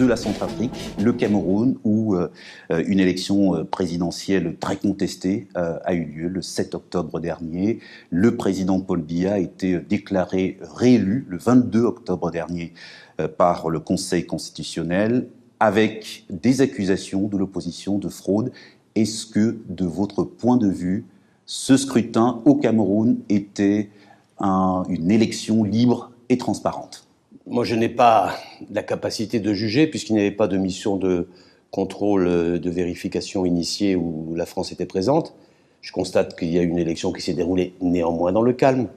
de la Centrafrique, le Cameroun, où une élection présidentielle très contestée a eu lieu le 7 octobre dernier. Le président Paul Biya a été déclaré réélu le 22 octobre dernier par le Conseil constitutionnel, avec des accusations de l'opposition de fraude. Est-ce que, de votre point de vue, ce scrutin au Cameroun était une élection libre et transparente? Moi, je n'ai pas la capacité de juger, puisqu'il n'y avait pas de mission de contrôle, de vérification initiée où la France était présente. Je constate qu'il y a eu une élection qui s'est déroulée néanmoins dans le calme,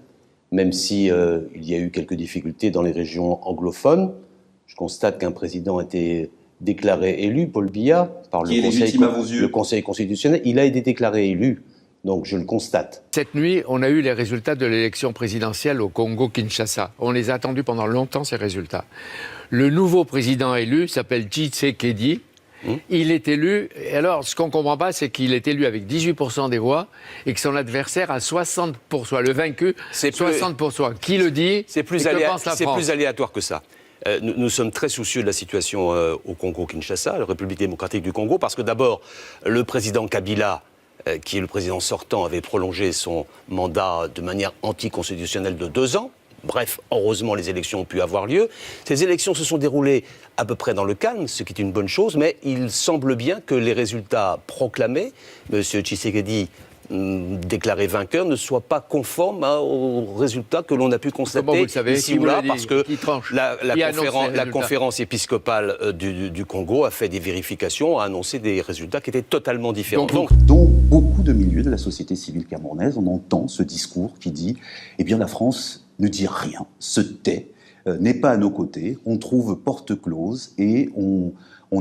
même si il y a eu quelques difficultés dans les régions anglophones. Je constate qu'un président a été déclaré élu, Paul Biya, par le Conseil constitutionnel. Il a été déclaré élu. Donc je le constate. Cette nuit, on a eu les résultats de l'élection présidentielle au Congo-Kinshasa. On les a attendus pendant longtemps, ces résultats. Le nouveau président élu s'appelle Tshisekedi. Il est élu, et alors ce qu'on ne comprend pas, c'est qu'il est élu avec 18% des voix et que son adversaire a 60%, le vaincu, 60%. Qui le dit? C'est plus aléatoire que ça. Nous sommes très soucieux de la situation au Congo-Kinshasa, la République démocratique du Congo, parce que d'abord, le président Kabila, qui est le président sortant, avait prolongé son mandat de manière anticonstitutionnelle de 2 ans. Bref, heureusement, les élections ont pu avoir lieu. Ces élections se sont déroulées à peu près dans le calme, ce qui est une bonne chose, mais il semble bien que les résultats proclamés, M. Tshisekedi déclaré vainqueur, ne soient pas conformes aux résultats que l'on a pu constater ici ou là, parce que la conférence épiscopale du Congo a fait des vérifications, a annoncé des résultats qui étaient totalement différents. Dans beaucoup de milieux de la société civile camerounaise, on entend ce discours qui dit « Eh bien, la France ne dit rien, se tait, n'est pas à nos côtés, on trouve porte close et on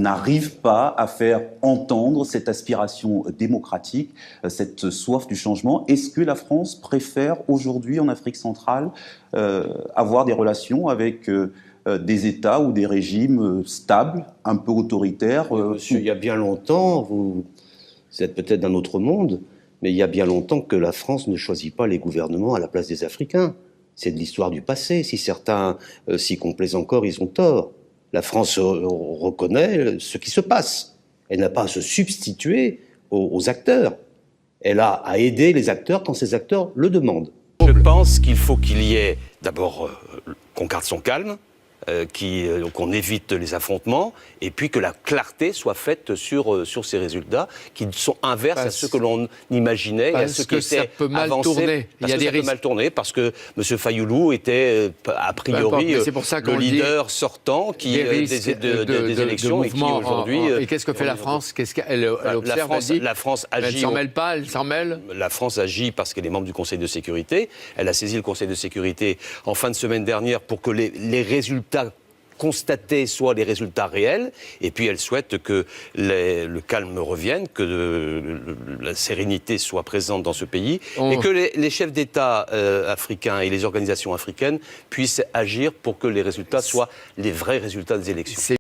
n'arrive pas à faire entendre cette aspiration démocratique, cette soif du changement. » Est-ce que la France préfère aujourd'hui en Afrique centrale avoir des relations avec des États ou des régimes stables, un peu autoritaires? Monsieur, il y a bien longtemps, vous êtes peut-être d'un autre monde, mais il y a bien longtemps que la France ne choisit pas les gouvernements à la place des Africains. C'est de l'histoire du passé. Si certains s'y complaisent encore, ils ont tort. La France reconnaît ce qui se passe. Elle n'a pas à se substituer aux acteurs. Elle a à aider les acteurs quand ces acteurs le demandent. Je pense qu'il faut qu'il y ait d'abord qu'on garde son calme, qu'on évite les affrontements, et puis que la clarté soit faite sur ces résultats qui sont inverses à ce que l'on imaginait et à ce qui était avancé. Parce que ça peut mal tourner, parce que M. Fayoulou était a priori le leader sortant des élections et qui aujourd'hui... Et qu'est-ce que fait la France? Elle observe, la France agit... Elle ne s'en mêle pas, elle s'en mêle? La France agit parce qu'elle est membre du Conseil de sécurité. Elle a saisi le Conseil de sécurité en fin de semaine dernière pour que les résultats constatés soient les résultats réels, et puis elle souhaite que le calme revienne, que la sérénité soit présente dans ce pays, et que les chefs d'État africains et les organisations africaines puissent agir pour que les résultats soient les vrais résultats des élections.